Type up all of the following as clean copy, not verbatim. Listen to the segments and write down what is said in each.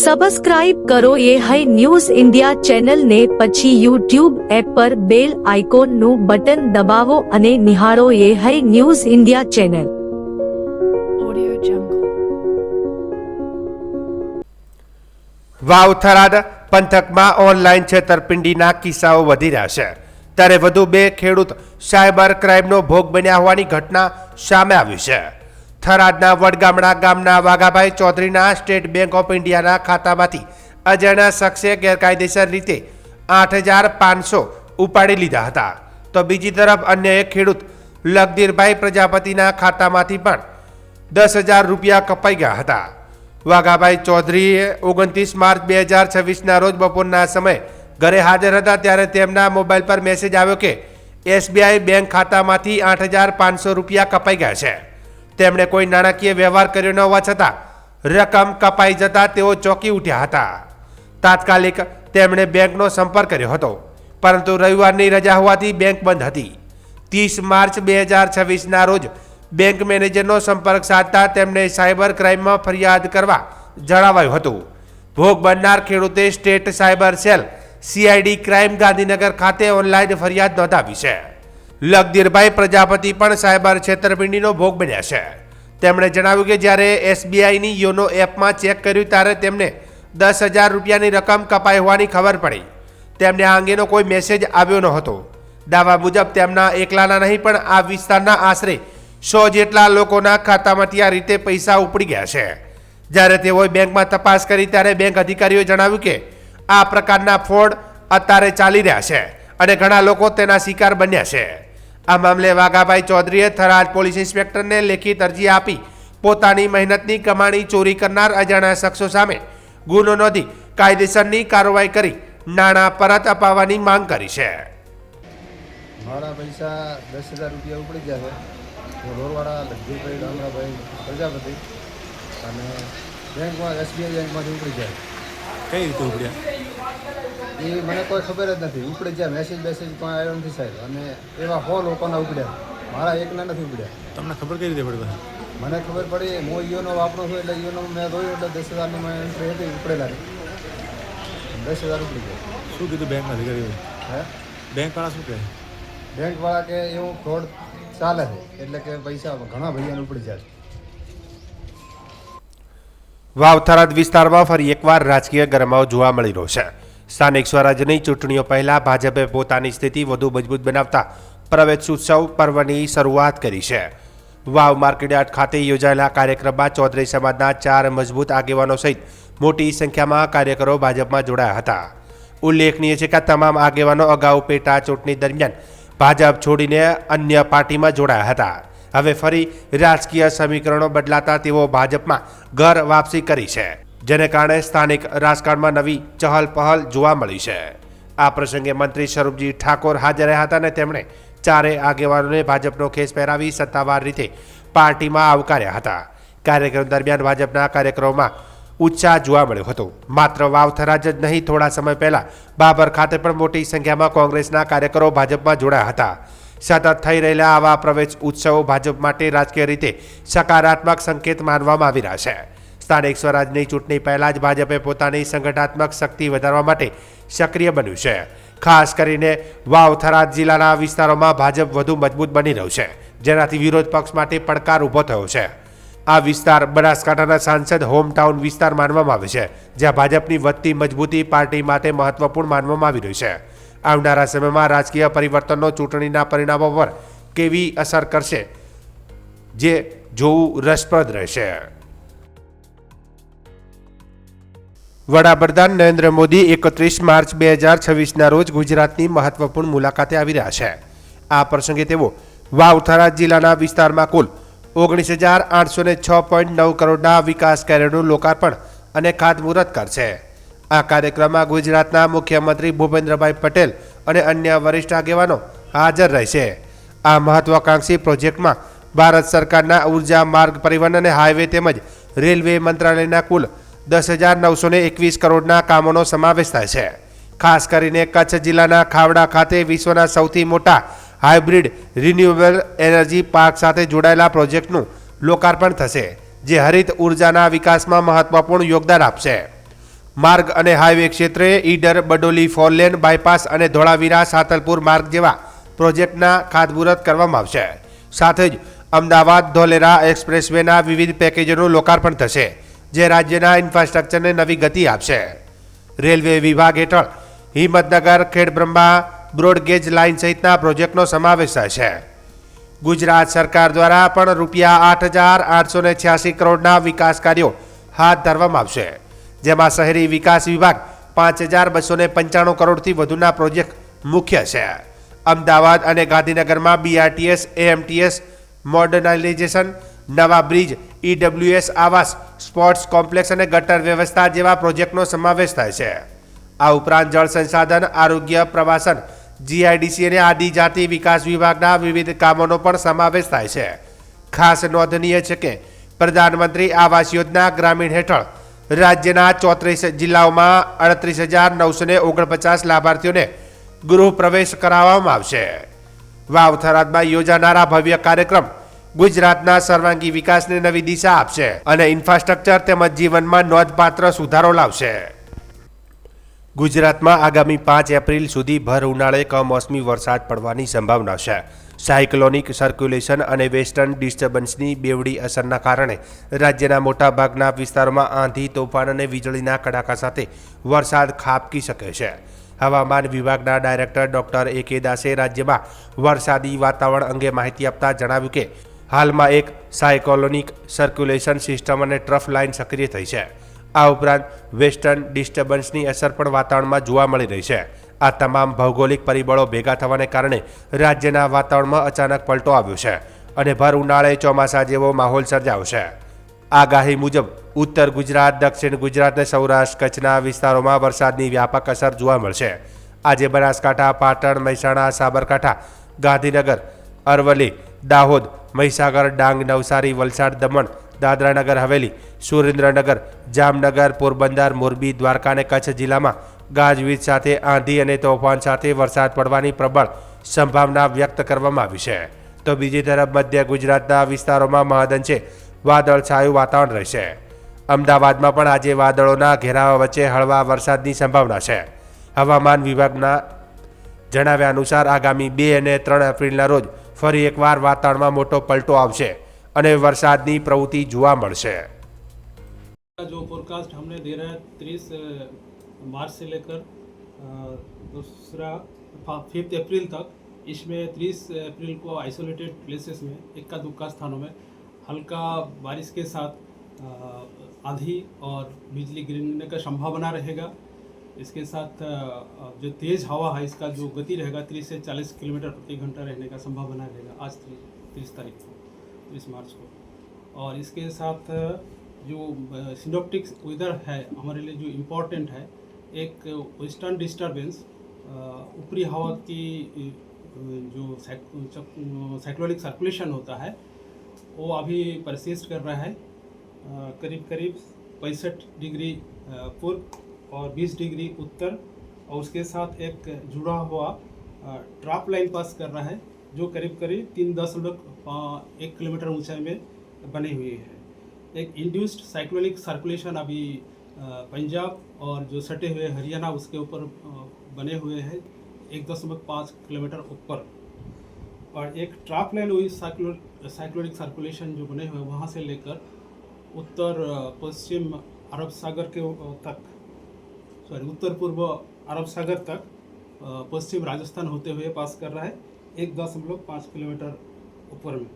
Subscribe કરો એ હૈ news India ચેનલને, પછી યુટ્યુબ એપ પર બેલ આઇકોનનું બટન દબાવો અને નિહાળો એ હૈ news India channel. Vav Tharad પંથકમાં ઓનલાઈન છેતરપિંડીના કિસ્સાઓ વધી રહ્યા છે, ત્યારે વધુ 2 ખેડૂત સાયબર ક્રાઇમનો ભોગ બન્યા હોવાની ઘટના સામે આવી છે. થરાદના વડગામડા ગામના વાઘાભાઈ ચૌધરીના સ્ટેટ બેંક ઓફ ઇન્ડિયાના ખાતામાંથી અજાણ્યા શખ્સે ગેરકાયદેસર રીતે 8,500 ઉપાડી લીધા હતા, તો બીજી તરફ અન્ય એક ખેડૂત લગધીરભાઈ પ્રજાપતિના ખાતામાંથી પણ 10,000 રૂપિયા કપાઈ ગયા હતા. વાઘાભાઈ ચૌધરીએ 29 માર્ચ 2026ના રોજ બપોરના સમયે ઘરે હાજર હતા, ત્યારે તેમના મોબાઈલ પર મેસેજ આવ્યો કે SBI બેંક ખાતામાંથી 8,500 રૂપિયા કપાઈ ગયા છે. તેમણે કોઈ નાણાકીય વ્યવહાર કર્યો ન હોવા છતાં રકમ કપાઈ જતા તેઓ ચોંકી ઉઠ્યા હતા. તાત્કાલિક તેમણે બેંકનો સંપર્ક કર્યો હતો, પરંતુ રવિવારની રજા હોવાથી બેંક બંધ હતી. 30 માર્ચ 2026ના રોજ બેંક મેનેજરનો સંપર્ક સાધતા તેમને સાયબર ક્રાઇમમાં ફરિયાદ કરવા જણાવાયું હતું. ભોગ બનનાર ખેડૂતે state cyber cell CID crime Gandhinagar ખાતે ઓનલાઈન ફરિયાદ નોંધાવી છે. લગધીરભાઈ પ્રજાપતિ પણ સાયબર છેતરપિંડીનો ભોગ બન્યા છે. તેમણે જણાવ્યું કે જ્યારે SBIની યોનો એપમાં ચેક કર્યું ત્યારે તેમને 10,000 રૂપિયાની રકમ કપાઈ હોવાની ખબર પડી. તેમને આ અંગેનો કોઈ મેસેજ આવ્યો ન હતો. દાવા મુજબ તેમના એકલાના નહીં પણ આ વિસ્તારના આશરે 100 જેટલા લોકોના ખાતામાંથી આ રીતે પૈસા ઉપડી ગયા છે. જ્યારે તેઓએ બેંકમાં તપાસ કરી ત્યારે બેંક અધિકારીઓએ જણાવ્યું કે આ પ્રકારના ફ્રોડ અત્યારે ચાલી રહ્યા છે અને ઘણા લોકો તેના શિકાર બન્યા છે. આ મામલે વાઘાભાઈ ચૌધરીએ થરાદ પોલીસ ઇન્સ્પેક્ટરને લેખિત અરજી આપી પોતાની મહેનતની કમાણી ચોરી કરનાર અજાણ્યા શખ્સો સામે ગુનો નોંધી કાયદેસરની કાર્યવાહી કરી નાણાં પરત અપાવવાની માંગ કરી છે. મારા પૈસા 10,000 રૂપિયા ઉપડી ગયા છે. રોરવાડા લગધીરભાઈ રામરાભાઈ પ્રજાપતિ અને બેંકમાં SBI બેંકમાંથી ઉપડી જાય. કઈ રીતે ઉપડ્યા એ મને કોઈ ખબર જ નથી. ઉપડી જાય મેસેજ કોઈ આવ્યો નથી સાહેબ, અને એવા 100 લોકોના ઉપડ્યા, મારા એકના નથી ઉપડ્યા. તમને ખબર કઈ રીતે પડી? મને ખબર પડી, હું યોનો વાપરું છું એટલે યોનો મેં જોયું એટલે 10,000ની મેં એન્ટ્રી હતી, ઉપડેલા 10,000 ઉપડી ગયા. શું કીધું બેંકના અધિકારીઓ? હે, બેંકવાળા શું કહે? બેંકવાળા કે એવું ફ્રોડ ચાલે છે, એટલે કે પૈસા ઘણા ભૈયાને ઉપડી જાય. વાવ થરાદ વિસ્તારમાં ફરી એકવાર રાજકીય ગરમાવો જોવા મળી રહ્યો છે. સ્થાનિક સ્વરાજ્યની ચૂંટણીઓ પહેલા ભાજપે પોતાની સ્થિતિ વધુ મજબૂત બનાવતા પ્રવેશોત્સવ પર્વની શરૂઆત કરી છે. વાવ માર્કેટયાર્ડ ખાતે યોજાયેલા કાર્યક્રમમાં ચૌધરી સમાજના 4 મજબૂત આગેવાનો સહિત મોટી સંખ્યામાં કાર્યકરો ભાજપમાં જોડાયા હતા. ઉલ્લેખનીય છે કે તમામ આગેવાનો અગાઉ પેટા ચૂંટણી દરમિયાન ભાજપ છોડીને અન્ય પાર્ટીમાં જોડાયા હતા. હવે ફરી રાજકીય સમીકરણો બદલાતા તેઓ ભાજપમાં ઘર વાપસી કરી છે, જેને કારણે સ્થાનિક રાજકારણમાં નવી ચહલ પહલ જોવા મળી છે. આ પ્રસંગે મંત્રી સ્વરૂપજી ઠાકોર હાજર રહ્યા હતા અને તેમણે 4 આગેવાનોને ભાજપનો ખેસ પહેરાવી સત્તાવાર રીતે પાર્ટીમાં આવકાર્યા હતા. કાર્યક્રમ દરમિયાન ભાજપના કાર્યક્રમોમાં ઉત્સાહ જોવા મળ્યો હતો. માત્ર વાવ થરાદ જ નહીં, થોડા સમય પહેલા બાબર ખાતે પણ મોટી સંખ્યામાં કોંગ્રેસના કાર્યકરો ભાજપમાં જોડાયા હતા. સતત થઈ રહેલા આવા પ્રવેશ ઉત્સવો ભાજપ માટે રાજકીય રીતે સકારાત્મક સંકેત માનવામાં આવી રહ્યા છે. સ્થાનિક સ્વરાજની ચૂંટણી પહેલાં જ ભાજપે પોતાની સંગઠનાત્મક શક્તિ વધારવા માટે સક્રિય બન્યું છે. ખાસ કરીને વાવ થરાદ જિલ્લાના વિસ્તારોમાં ભાજપ વધુ મજબૂત બની રહ્યું છે, જેનાથી વિરોધ પક્ષ માટે પડકાર ઊભો થયો છે. આ વિસ્તાર બનાસકાંઠાના સાંસદ હોમટાઉન વિસ્તાર માનવામાં આવે છે, જ્યાં ભાજપની વધતી મજબૂતી પાર્ટી માટે મહત્વપૂર્ણ માનવામાં આવી રહ્યું છે. આવનારા સમયમાં રાજકીય પરિવર્તનનો ચૂંટણીના પરિણામો પર કેવી અસર કરશે, જે જોવું રસપ્રદ રહેશે. વડાપ્રધાન નરેન્દ્ર મોદી 31 માર્ચ 2026ના રોજ ગુજરાતની મહત્વપૂર્ણ મુલાકાતે આવી રહ્યા છે. આ પ્રસંગે તેઓ વાવ થરાદ જિલ્લાના વિસ્તારમાં કુલ 19,806.9 કરોડના વિકાસ કાર્યોનું લોકાર્પણ અને ખાતમુહૂર્ત કરશે. આ કાર્યક્રમમાં ગુજરાતના મુખ્યમંત્રી ભૂપેન્દ્રભાઈ પટેલ અને અન્ય વરિષ્ઠ આગેવાનો હાજર રહેશે. આ મહત્વાકાંક્ષી પ્રોજેક્ટમાં ભારત સરકારના ઉર્જા, માર્ગ પરિવહન અને હાઈવે તેમજ રેલવે મંત્રાલયના કુલ 10,921 કરોડના કામોનો સમાવેશ થાય છે. ખાસ કરીને કચ્છ જિલ્લાના ખાવડા ખાતે વિશ્વના સૌથી મોટા હાઇબ્રિડ રિન્યુએબલ એનર્જી પાર્ક સાથે જોડાયેલા પ્રોજેક્ટનું લોકાર્પણ થશે, જે હરિત ઉર્જાના વિકાસમાં મહત્વપૂર્ણ યોગદાન આપશે. માર્ગ અને હાઈવે ક્ષેત્રે ઈડર બડોલી ફોરલેન બાયપાસ અને ધોળાવીરા સાતલપુર માર્ગ જેવા પ્રોજેક્ટના ખાતમુહૂર્ત કરવામાં આવશે. સાથે જ અમદાવાદ ધોલેરા એક્સપ્રેસવેના વિવિધ પેકેજોનું લોકાર્પણ થશે, જે રાજ્યના ઇન્ફ્રાસ્ટ્રક્ચરને નવી ગતિ આપશે. રેલવે વિભાગ હેઠળ હિંમતનગર ખેડબ્રહ્મા બ્રોડગેજ લાઇન સહિતના પ્રોજેક્ટનો સમાવેશ થાય છે. ગુજરાત સરકાર દ્વારા પણ ₹8,886 કરોડના વિકાસ કાર્યો હાથ ધરવામાં આવશે, જેમાં શહેરી વિકાસ વિભાગ 5,295 કરોડથી વધુના પ્રોજેક્ટ મુખ્ય છે. અમદાવાદ અને ગાંધીનગરમાં BRTS AMTS મોડર્નાઇઝેશન, નવા બ્રિજ, EWS આવાસ, સ્પોર્ટ્સ કોમ્પ્લેક્સ અને ગટર વ્યવસ્થા જેવા પ્રોજેક્ટનો સમાવેશ થાય છે. આ ઉપરાંત જળ સંસાધન, આરોગ્ય, પ્રવાસન, GIDC અને આદિજાતિ વિકાસ વિભાગના વિવિધ કામોનો પણ સમાવેશ થાય છે. ખાસ નોંધનીય છે કે પ્રધાનમંત્રી આવાસ યોજના ગ્રામીણ હેઠળ રાજ્યના 34 જિલ્લાઓમાં 38,949 લાભાર્થીઓને ગૃહ પ્રવેશ કરાવવામાં આવશે. વાવ થરાદમાં યોજાનારા ભવ્ય કાર્યક્રમ ગુજરાતના સર્વાંગી વિકાસને નવી દિશા આપશે અને ઇન્ફ્રાસ્ટ્રક્ચર તેમજ જીવનમાં નોંધપાત્ર સુધારો લાવશે. ગુજરાતમાં આગામી 5 એપ્રિલ સુધી ભર ઉનાળે કમોસમી વરસાદ પડવાની સંભાવના છે. સાયક્લોનિક સર્ક્યુલેશન અને વેસ્ટર્ન ડિસ્ટર્બન્સની બેવડી અસરના કારણે રાજ્યના મોટાભાગના વિસ્તારોમાં આંધી, તોફાન અને વીજળીના કડાકા સાથે વરસાદ ખાબકી શકે છે. હવામાન વિભાગના ડાયરેક્ટર ડોક્ટર AK દાસે રાજ્યમાં વરસાદી વાતાવરણ અંગે માહિતી આપતા જણાવ્યું કે હાલમાં એક સાયક્લોનિક સર્ક્યુલેશન સિસ્ટમ અને ટ્રફ લાઇન સક્રિય થઈ છે. આ ઉપરાંત વેસ્ટર્ન ડિસ્ટર્બન્સની અસર પણ વાતાવરણમાં જોવા મળી રહી છે. આ તમામ ભૌગોલિક પરિબળો ભેગા થવાને કારણે રાજ્યના વાતાવરણમાં અચાનક પલટો આવ્યો છે અને ભર ઉનાળે ચોમાસા જેવો માહોલ સર્જાયો છે. આગાહી મુજબ ઉત્તર ગુજરાત, દક્ષિણ ગુજરાત અને સૌરાષ્ટ્ર કચ્છના વિસ્તારોમાં વરસાદની વ્યાપક અસર જોવા મળશે. આજે બનાસકાંઠા, પાટણ, મહેસાણા, સાબરકાંઠા, ગાંધીનગર, અરવલ્લી, દાહોદ, મહીસાગર, ડાંગ, નવસારી, વલસાડ, દમણ, દાદરાનગર હવેલી, સુરેન્દ્રનગર, જામનગર, પોરબંદર, મોરબી, દ્વારકા અને કચ્છ જિલ્લામાં ગાજવીજ સાથે આંધી અને તોફાન સાથે વરસાદ પડવાની પ્રબળ સંભાવના વ્યક્ત કરવામાં આવી છે. તો બીજી તરફ મધ્ય ગુજરાતના વિસ્તારોમાં મહદઅંશે વાદળછાયું વાતાવરણ રહેશે. અમદાવાદમાં પણ આજે વાદળોના ઘેરાવા વચ્ચે હળવા વરસાદની સંભાવના છે. હવામાન વિભાગના જણાવ્યા અનુસાર આગામી 2 અને 3 એપ્રિલના રોજ ફરી એકવાર વાતાવરણમાં મોટો પલટો આવશે અને વરસાદની પ્રવૃત્તિ જોવા મળશે. जो फोरकास्ट हमने दे रहा है 30 मार्च से लेकर दूसरा 5 अप्रैल तक, इसमें 30 अप्रैल को आइसोलेटेड प्लेसेस में इक्का दुक्का स्थानों में हल्का बारिश के साथ आंधी और बिजली गिरने का संभावना रहेगा. इसके साथ जो तेज़ हवा है इसका जो गति रहेगा 30 से 40 किलोमीटर प्रति घंटा रहने का संभावना रहेगा आज 30 तारीख को, 30 मार्च को. और इसके साथ जो सिनोप्टिक्स वेदर है हमारे लिए जो इम्पोर्टेंट है, एक वेस्टर्न डिस्टर्बेंस, ऊपरी हवा की जो साइक्लोनिक सर्कुलेशन होता है वो अभी परसिस्ट कर रहा है. करीब 65 डिग्री पूर्व और 20 डिग्री उत्तर, और उसके साथ एक जुड़ा हुआ ट्रफ लाइन पास कर रहा है जो करीब 3.1 किलोमीटर ऊंचाई में बनी हुई है. एक इंड्यूस्ड साइक्लोनिक सर्कुलेशन अभी पंजाब और जो सटे हुए हरियाणा उसके ऊपर बने हुए हैं 1.5 किलोमीटर ऊपर, और एक ट्रफ लाइन हुई साइक्लोनिक सर्कुलेशन जो बने हुए वहाँ से लेकर उत्तर पश्चिम अरब सागर के तक, उत्तर पूर्व अरब सागर तक पश्चिम राजस्थान होते हुए पास कर रहा है 1.5 किलोमीटर ऊपर में.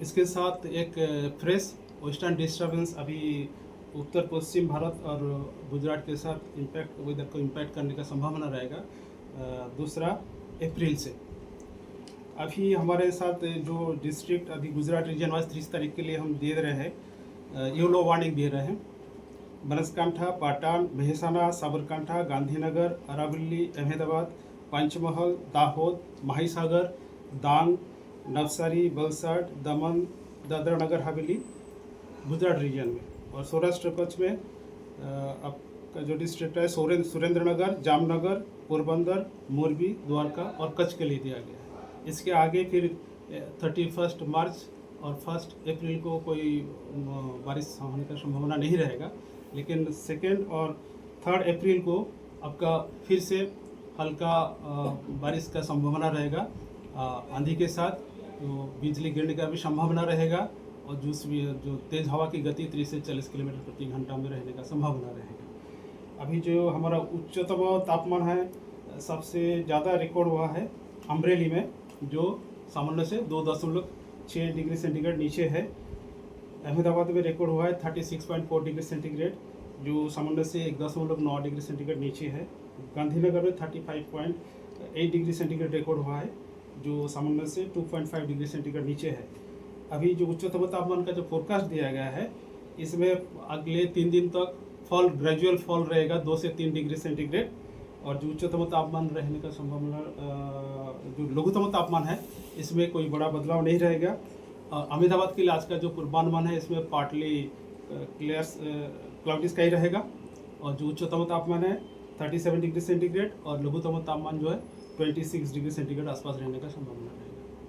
इसके साथ एक फ्रेश वेस्टर्न डिस्टर्बेंस अभी उत्तर पश्चिम भारत और गुजरात के साथ वेदर को इम्पैक्ट करने का संभावना रहेगा 2 अप्रैल से. अभी हमारे साथ जो डिस्ट्रिक्ट अभी गुजरात रीजन वाइज 30 तारीख के लिए हम दे रहे हैं, येलो वार्निंग दे रहे हैं. बनासकांठा, पाटण, महेसाणा, साबरकांठा, गांधीनगर, अरावली, अहमदाबाद, पंचमहल, दाहोद, महीसागर, डांग, नवसारी, वलसाड, दमन, दादरा नगर हवेली, गुजरात रीजन में. और सौराष्ट्र कच्छ में आपका जो डिस्ट्रिक्ट है सुरेंद्रनगर, जामनगर, पोरबंदर, मोरबी, द्वारका और कच्छ के लिए दिया गया है. इसके आगे फिर 31 मार्च और 1 अप्रैल को कोई बारिश होने का संभावना नहीं रहेगा, लेकिन 2 और 3 अप्रैल को आपका फिर से हल्का बारिश का संभावना रहेगा, आंधी के साथ तो बिजली गिरने का भी संभावना रहेगा और जो तेज़ हवा की गति 30 से 40 किलोमीटर प्रति घंटा में रहने का संभावना रहेगा। अभी जो हमारा उच्चतम तापमान है सबसे ज़्यादा रिकॉर्ड हुआ है अमरेली में, जो सामान्य से 2.6 डिग्री सेंटीग्रेड नीचे है। अहमदाबाद में रिकॉर्ड हुआ है 36.4 डिग्री सेंटीग्रेड, जो सामान्य से 1.9 डिग्री सेंटीग्रेड नीचे है। गांधीनगर में 35.8 डिग्री सेंटीग्रेड रिकॉर्ड हुआ है, जो सामान्य से 2.5 डिग्री सेंटीग्रेड नीचे है। अभी जो उच्चतम तापमान का जो फोरकास्ट दिया गया है, इसमें अगले 3 दिन तक ग्रेजुअल फॉल रहेगा 2 से 3 डिग्री सेंटीग्रेड, और जो उच्चतम तापमान रहने का संभावना, जो लघुतम तापमान है इसमें कोई बड़ा बदलाव नहीं रहेगा। अहमदाबाद के लिए आज का जो पूर्वानुमान है इसमें पार्टली क्लाउडी स्काई रहेगा, और जो उच्चतम तापमान है 37 डिग्री सेंटीग्रेड और लघुतम तापमान जो है 26 डिग्री सेंटीग्रेड आसपास रहने का संभावना है।